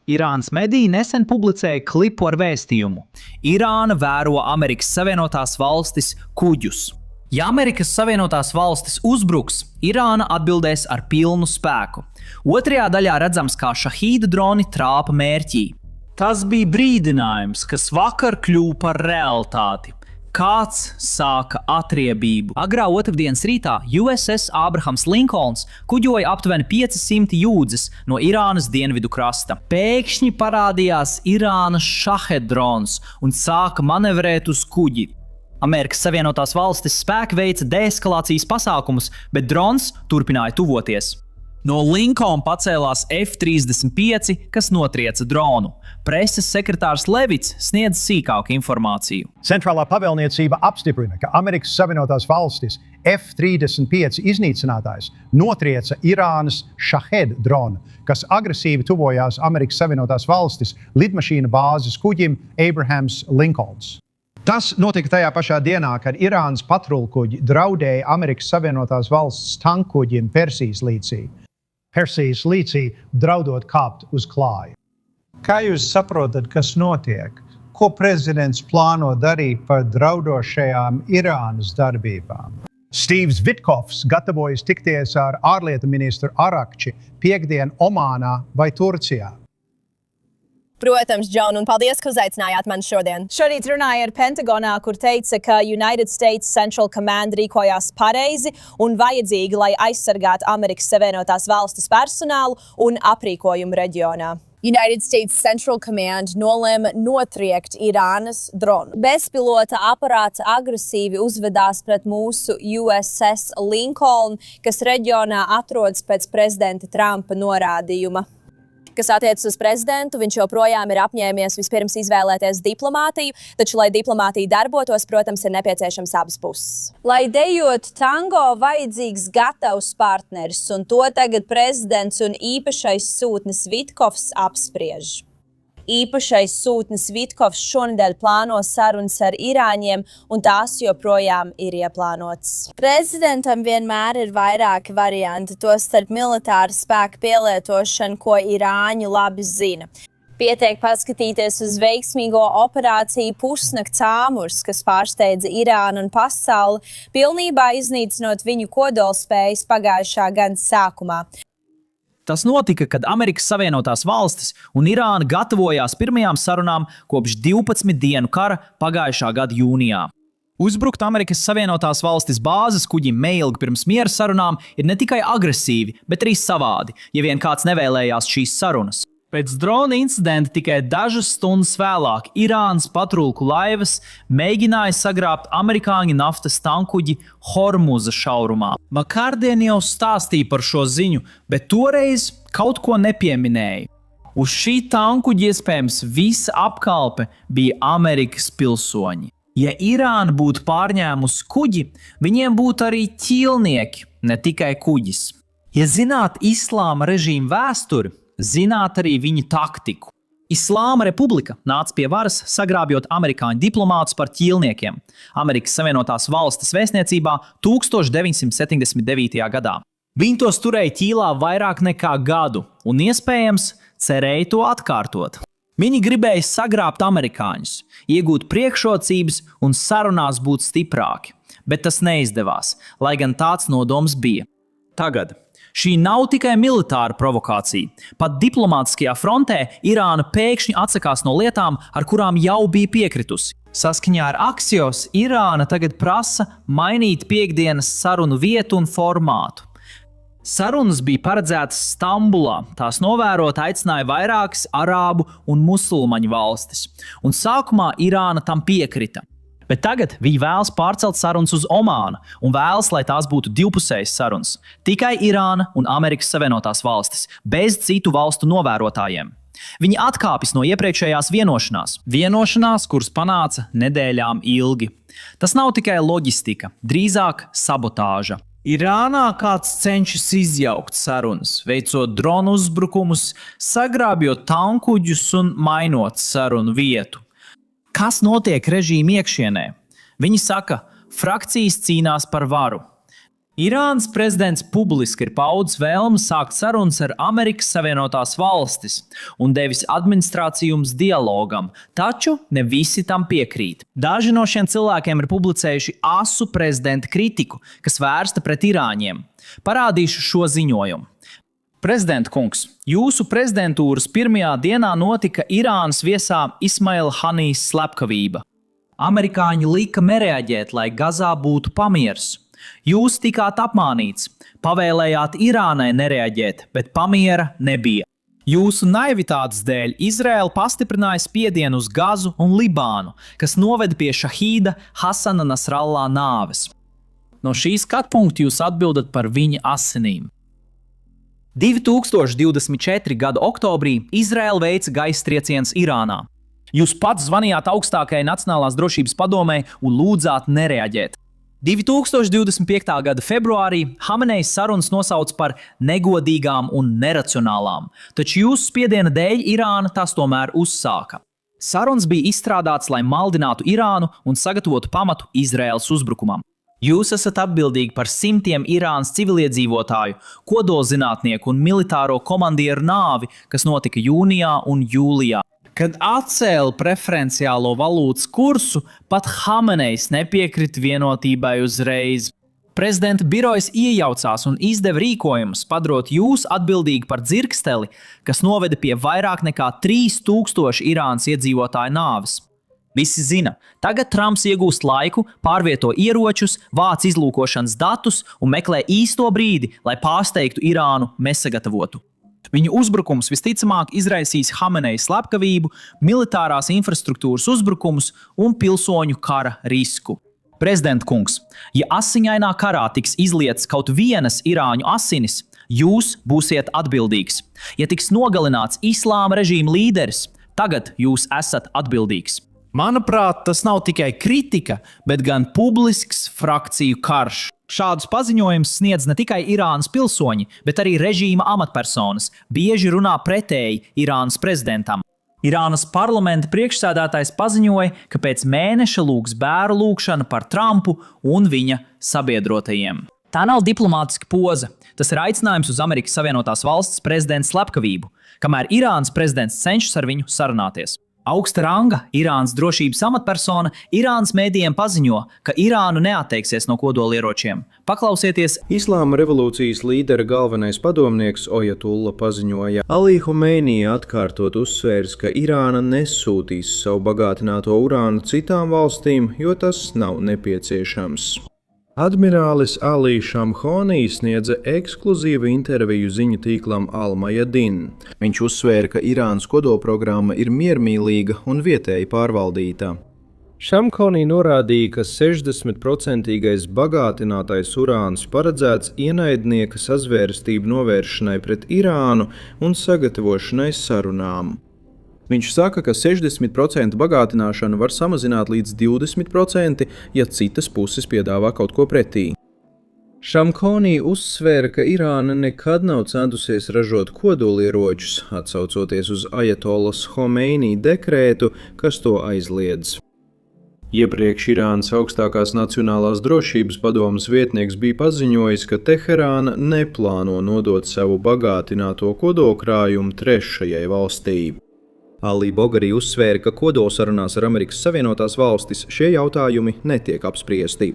Irānas mediji nesen publicēja klipu ar vēstījumu. Irāna vēro Amerikas Savienotās valstis kuģus. Ja Amerikas Savienotās valstis uzbruks, Irāna atbildēs ar pilnu spēku. Otrajā daļā redzams, kā šahīda droni trāpa mērķī. Tas bija brīdinājums, kas vakar kļuva par realitāti. Kāds sāka atriebību. Agrā otrdienas rītā USS Abrahams Linkolns kuģoja aptuveni 500 jūdzes no Irānas dienvidu krasta. Pēkšņi parādījās Irānas šahēd drons un sāka manevrēt uz kuģi. Amerikas Savienotās valstis spēki veica deeskalācijas pasākumus, bet drons turpināja tuvoties. No Lincoln pacēlās F-35, kas notrieca dronu. Preses sekretārs Levits sniedz sīkāku informāciju. Centrālā pavēlniecība apstiprina, ka Amerikas Savienotās valstis F-35 iznīcinātājs notrieca Irānas šahēd dronu, kas agresīvi tuvojās Amerikas Savienotās valstis lidmašīna bāzes kuģim Abrahams Lincolns. Tas notika tajā pašā dienā, kad Irānas patrulkuģi draudēja Amerikas Savienotās valsts tankkuģim Persijas līcī. Persijas līcī draudot kāpt uz klāju. Kā jūs saprotat, kas notiek? Ko prezidents plāno darīt par draudošajām Irānas darbībām? Steves Vitkovs gatavojas tikties ar ārlietu ministru Arakči piektdien Omānā vai Turcijā. Protams, Džon, un paldies, ka uzaicinājāt mani šodien. Šorīt runāja ar Pentagonā, kur teica, ka United States Central Command rīkojās pareizi un vajadzīgi, lai aizsargātu Amerikas Savienotās valstis personālu un aprīkojumu reģionā. United States Central Command nolēma notriekt Irānas dronu. Bezpilota aparāts agresīvi uzvedās pret mūsu USS Lincoln, kas reģionā atrodas pēc prezidenta Trumpa norādījuma. Kas attiecas uz prezidentu, viņš joprojām ir apņēmies vispirms izvēlēties diplomātiju, taču, lai diplomātija darbotos, protams, ir nepieciešams abas puses. Lai dejotu tango, vajadzīgs gatavs partneris, un to tagad prezidents un īpašais sūtnis Vitkovs apspriež. Īpašais sūtnis Vitkovs šonedēļ plāno sarunas ar irāņiem, un tās joprojām ir ieplānotas. Prezidentam vienmēr ir vairāki varianti, tostarp militāra spēka pielietošana, ko irāņi labi zina. Pietiek paskatīties uz veiksmīgo operāciju Pusnakts āmurs, kas pārsteidza Irānu un pasauli, pilnībā iznīcinot viņu kodolspējas pagājušā gada sākumā. Tas notika, kad Amerikas Savienotās valstis un Irāna gatavojās pirmajām sarunām kopš 12 dienu kara pagājušā gada jūnijā. Uzbrukt Amerikas Savienotās valstis bāzes kuģim neilgi pirms miera sarunām ir ne tikai agresīvi, bet arī savādi, ja vien kāds nevēlējās šīs sarunas. Pēc drona incidenta tikai dažas stundas vēlāk Irānas patrulku laivas mēģināja sagrābt amerikāņu naftas tankuģi Hormuza šaurumā. Makardien jau stāstīja par šo ziņu, bet toreiz kaut ko nepieminēja. Uz šī tankuģa iespējams visa apkalpe bija Amerikas pilsoņi. Ja Irāna būtu pārņēmusi kuģi, viņiem būtu arī ķīlnieki, ne tikai kuģis. Ja zināt islāma režīma vēsturi, zināt arī viņu taktiku. Islāma republika nāca pie varas, sagrābjot amerikāņu diplomātus par ķīlniekiem Amerikas Savienotās valstis vēstniecībā 1979. gadā. Viņi tos turēja ķīlā vairāk nekā gadu un iespējams cerēja to atkārtot. Viņi gribēja sagrābt amerikāņus, iegūt priekšrocības un sarunās būt stiprāki, bet tas neizdevās, lai gan tāds nodoms bija. Tagad. Šī nav tikai militāra provokācija. Pat diplomātiskajā frontē Irāna pēkšņi atsakās no lietām, ar kurām jau bija piekritusi. Saskaņā ar Axios, Irāna tagad prasa mainīt piektdienas sarunu vietu un formātu. Sarunas bija paredzētas Stambulā, tās novērot aicināja vairākas arābu un musulmaņu valstis, un sākumā Irāna tam piekrita. Bet tagad viņi vēlas pārcelt sarunas uz Omānu un vēlas, lai tās būtu divpusējas sarunas. Tikai Irāna un Amerikas Savienotās valstis, bez citu valstu novērotājiem. Viņi atkāpjas no iepriekšējās vienošanās, kuras panāca nedēļām ilgi. Tas nav tikai loģistika, drīzāk sabotāža. Irānā kāds cenšas izjaukt sarunas, veicot dronu uzbrukumus, sagrābjot tankuģus un mainot sarunu vietu. Kas notiek režīma iekšienē? Viņi saka, frakcijas cīnās par varu. Irānas prezidents publiski ir paudis vēlmi sākt sarunas ar Amerikas Savienotās Valstis un devis administrācijums dialogam, taču ne visi tam piekrīt. Daži no šiem cilvēkiem ir publicējuši asu prezidenta kritiku, kas vērsta pret irāņiem. Parādīšu šo ziņojumu. Prezidenta kungs, jūsu prezidentūras pirmajā dienā notika Irānas viesā Ismaila Hanijas slepkavība. Amerikāņi lika nereaģēt, lai Gazā būtu pamiers. Jūs tikāt apmānīts, pavēlējāt Irānai nereaģēt, bet pamiera nebija. Jūsu naivitātes dēļ Izraēla pastiprināja spiedienu uz Gazu un Libānu, kas noveda pie šahīda Hasana Nasrallā nāves. No šī skatu punkta jūs atbildat par viņa asinīm. 2024. gada oktobrī Izraēla veica gaisa triecienus Irānā. Jūs pats zvanījāt augstākajai Nacionālās drošības padomei un lūdzāt nereaģēt. 2025. gada februārī Hamenejs sarunas nosauca par negodīgām un neracionālām, taču jūsu spiediena dēļ Irāna tās tomēr uzsāka. Sarunas bija izstrādātas, lai maldinātu Irānu un sagatavotu pamatu Izraēlas uzbrukumam. Jūs esat atbildīgi par simtiem Irānas civiliedzīvotāju, kodolzinātnieku un militāro komandieru nāvi, kas notika jūnijā un jūlijā. Kad atcēla preferenciālo valūtas kursu, pat Hamenejs nepiekrita vienotībai uzreiz. Prezidenta birojas iejaucās un izdeva rīkojumus, padarot jūs atbildīgi par dzirksteli, kas noveda pie vairāk nekā 3000 Irānas iedzīvotāju nāves. Visi zina, tagad Trumps iegūst laiku, pārvieto ieročus, vāc izlūkošanas datus un meklē īsto brīdi, lai pārsteigtu Irānu nesagatavotu. Viņu uzbrukums visticamāk izraisīs Hameneja slepkavību, militārās infrastruktūras uzbrukumus un pilsoņu kara risku. Prezidenta kungs, ja asiņainā karā tiks izlietas kaut vienas irāņu asinis, jūs būsiet atbildīgs. Ja tiks nogalināts islāma režīma līderis, tagad jūs esat atbildīgs. Manuprāt, tas nav tikai kritika, bet gan publisks frakciju karš. Šādus paziņojumus sniedz ne tikai Irānas pilsoņi, bet arī režīma amatpersonas, bieži runā pretēji Irānas prezidentam. Irānas parlamenta priekšsēdētājs paziņoja, ka pēc mēneša lūgs bēru lūgšanu par Trumpu un viņa sabiedrotajiem. Tā nav diplomātiska poza, tas ir aicinājums uz Amerikas Savienotās Valstis prezidenta slepkavību, kamēr Irānas prezidents cenšas ar viņu sarunāties. Augsta ranga Irānas drošības amatpersona Irānas mēdījiem paziņo, ka Irānu neatteiksies no kodolieročiem. Paklausieties! Islāma revolūcijas līdera galvenais padomnieks Ojatulla paziņoja, Alī Homeinī atkārtot uzsvērs, ka Irāna nesūtīs savu bagātināto urānu citām valstīm, jo tas nav nepieciešams. Admirālis Alī Šamhonī sniedza ekskluzīvu interviju ziņu tīklam Al-Mayadin. Viņš uzsvēra, ka Irānas kodolprogramma ir miermīlīga un vietēji pārvaldīta. Šamhonī norādīja, ka 60% bagātinātais urāns paredzēts ienaidnieka sazvērestību novēršanai pret Irānu un sagatavošanai sarunām. Viņš saka, ka 60% bagātināšanu var samazināt līdz 20%, ja citas puses piedāvā kaut ko pretī. Šamhonī uzsvēra, ka Irāna nekad nav centusies ražot kodolieročus, atsaucoties uz Ajatolas Homeinī dekrētu, kas to aizliedz. Iepriekš Irānas augstākās Nacionālās drošības padomes vietnieks bija paziņojis, ka Teherāna neplāno nodot savu bagātināto kodolkrājumu trešajai valstī. Alī Bogarī uzsvēra, ka kodolsarunās ar Amerikas Savienotās Valstis šie jautājumi netiek apspriesti.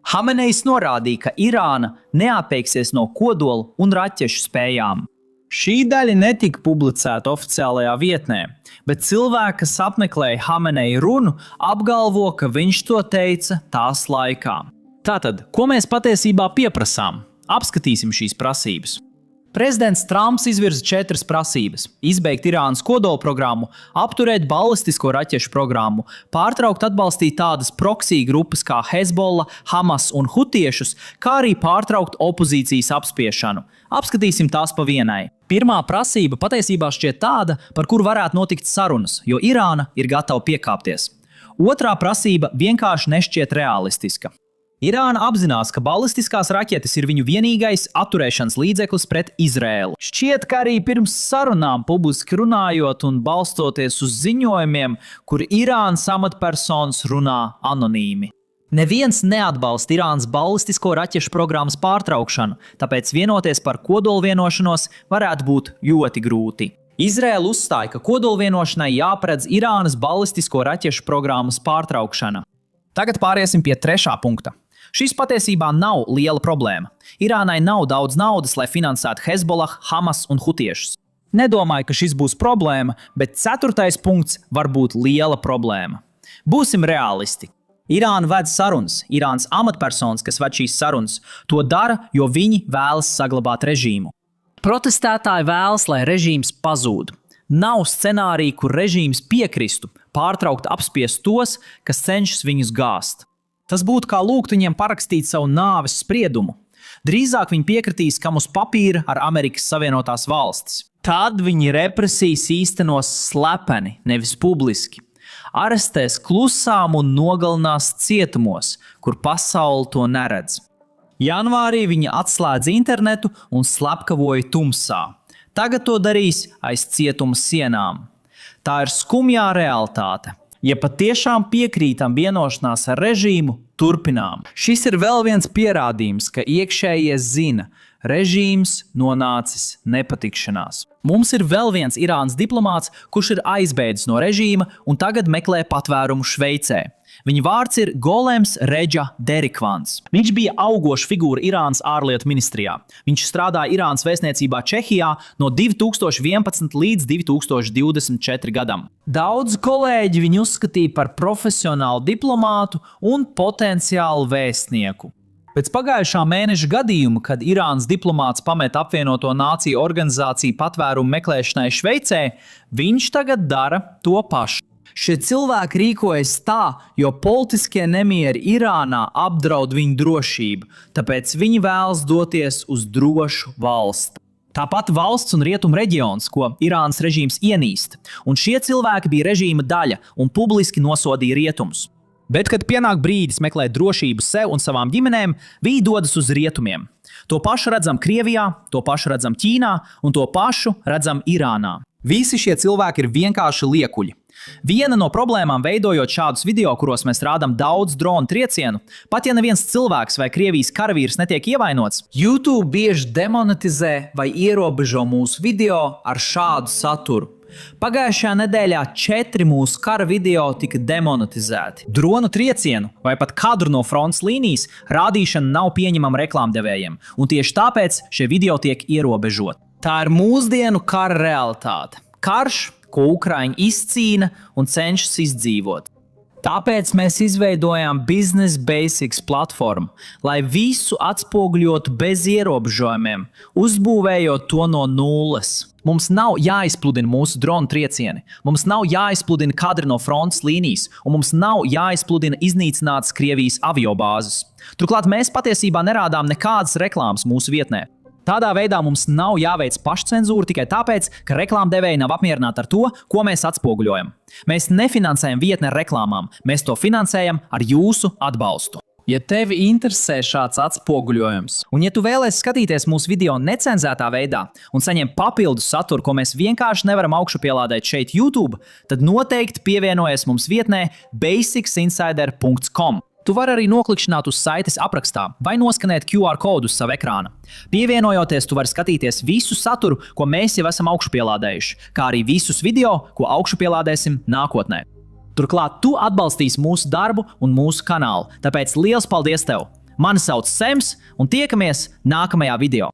Hamenejs norādīja, ka Irāna neatteiksies no kodola un raķešu spējām. Šī daļa netika publicēta oficiālajā vietnē, bet cilvēki, kas apmeklēja Hameneja runu, apgalvo, ka viņš to teica tās laikā. Tātad, ko mēs patiesībā pieprasām? Apskatīsim šīs prasības. Prezidents Trumps izvirza 4 prasības – izbeigt Irānas kodolprogrammu, apturēt balistisko raķešu programmu, pārtraukt atbalstīt tādas proksī grupas kā Hezbollah, Hamas un Hutiešus, kā arī pārtraukt opozīcijas apspiešanu. Apskatīsim tās pa vienai. Pirmā prasība patiesībā šķiet tāda, par kuru varētu notikt sarunas, jo Irāna ir gatava piekāpties. Otrā prasība vienkārši nešķiet realistiska. Irāna apzinās, ka balistiskās raķetes ir viņu vienīgais atturēšanas līdzeklis pret Izraēlu. Šķiet, ka arī pirms sarunām publiski runājot un balstoties uz ziņojumiem, kur Irānas amatpersonas runā anonīmi. Neviens neatbalsta Irānas balistisko raķešu programmas pārtraukšanu, tāpēc vienoties par kodolvienošanos varētu būt ļoti grūti. Izraēla uzstāja, ka kodolvienošanai jāparedz Irānas balistisko raķešu programmas pārtraukšana. Tagad pāriesim pie 3. punkta. Šis patiesībā nav liela problēma. Irānai nav daudz naudas, lai finansētu Hezbollah, Hamas un hutiešus. Nedomāju, ka šis būs problēma, bet 4. punkts var būt liela problēma. Būsim realisti. Irāna ved sarunas, Irānas amatpersonas, kas ved šīs sarunas, to dara, jo viņi vēlas saglabāt režīmu. Protestētāji vēlas, lai režīms pazūd. Nav scenārija, kur režīms piekristu pārtraukt apspiest tos, kas cenšas viņus gāzt. Tas būtu kā lūgt viņiem parakstīt savu nāves spriedumu. Drīzāk viņi piekritīs, kam uz papīra ar Amerikas Savienotās valstis. Tad viņi represijas īstenos slepeni, nevis publiski. Arestēs klusām un nogalinās cietumos, kur pasaule to neredz. Janvārī viņi atslēdz internetu un slepkavoja tumsā. Tagad to darīs aiz cietuma sienām. Tā ir skumjā realitāte. Ja patiešām piekrītam vienošanās ar režīmu, turpinām. Šis ir vēl viens pierādījums, ka iekšējie zina, režīms nonācis nepatikšanās. Mums ir vēl viens Irānas diplomāts, kurš ir aizbēdzis no režīma un tagad meklē patvērumu Šveicē. Viņa vārds ir Golems Reģa Derikvans. Viņš bija augoša figūra Irānas ārlietu ministrijā. Viņš strādāja Irānas vēstniecībā Čehijā no 2011 līdz 2024 gadam. Daudz kolēģi viņu uzskatīja par profesionālu diplomātu un potenciālu vēstnieku. Pēc pagājušā mēneša gadījuma, kad Irānas diplomāts pamet apvienoto nāciju organizāciju patvērumu meklēšanai Šveicē, viņš tagad dara to pašu. Šie cilvēki rīkojas tā, jo politiskie nemieri Irānā apdraud viņu drošību, tāpēc viņi vēlas doties uz drošu valsti. Tāpat valsts un rietumu reģions, ko Irānas režīms ienīst, un šie cilvēki bija režīma daļa un publiski nosodīja rietumus. Bet, kad pienāk brīdis meklēt drošību sev un savām ģimenēm, viņi dodas uz rietumiem. To pašu redzam Krievijā, to pašu redzam Ķīnā un to pašu redzam Irānā. Visi šie cilvēki ir vienkārši liekuļi. Viena no problēmām, veidojot šādus video, kuros mēs rādām daudz dronu triecienu, pat ja neviens cilvēks vai Krievijas karavīrs netiek ievainots, YouTube bieži demonetizē vai ierobežo mūsu video ar šādu saturu. Pagājušajā nedēļā 4 mūsu kara video tika demonetizēti. Dronu triecienu vai pat kadru no frontes līnijas rādīšana nav pieņemama reklāmdevējiem, un tieši tāpēc šie video tiek ierobežoti. Tā ir mūsdienu kara realitāte. Karš, ko Ukraiņi izcīna un cenšas izdzīvot. Tāpēc mēs izveidojām Business Basics platformu, lai visu atspoguļotu bez ierobežojumiem, uzbūvējot to no nulles. Mums nav jāizpludina mūsu dronu triecieni, mums nav jāizpludina kadri no frontes līnijas, un mums nav jāizpludina iznīcinātas Krievijas aviobāzes. Turklāt mēs patiesībā nerādām nekādas reklāmas mūsu vietnē. Tādā veidā mums nav jāveic pašcenzūra tikai tāpēc, ka reklāmdevēji nav apmierināti ar to, ko mēs atspoguļojam. Mēs nefinansējam vietni ar reklāmām, mēs to finansējam ar jūsu atbalstu. Ja tevi interesē šāds atspoguļojums, un ja tu vēlēsi skatīties mūsu video necenzētā veidā un saņemt papildus saturu, ko mēs vienkārši nevaram augšupielādēt šeit YouTube, tad noteikti pievienojies mums vietnē basicsinsider.com. Tu vari arī noklikšķināt uz saites aprakstā vai noskanēt QR kodu uz savu ekrāna. Pievienojoties, tu vari skatīties visu saturu, ko mēs jau esam augšupielādējuši, kā arī visus video, ko augšupielādēsim nākotnē. Turklāt tu atbalstīsi mūsu darbu un mūsu kanālu, tāpēc liels paldies tev! Mani sauc Sems un tiekamies nākamajā video.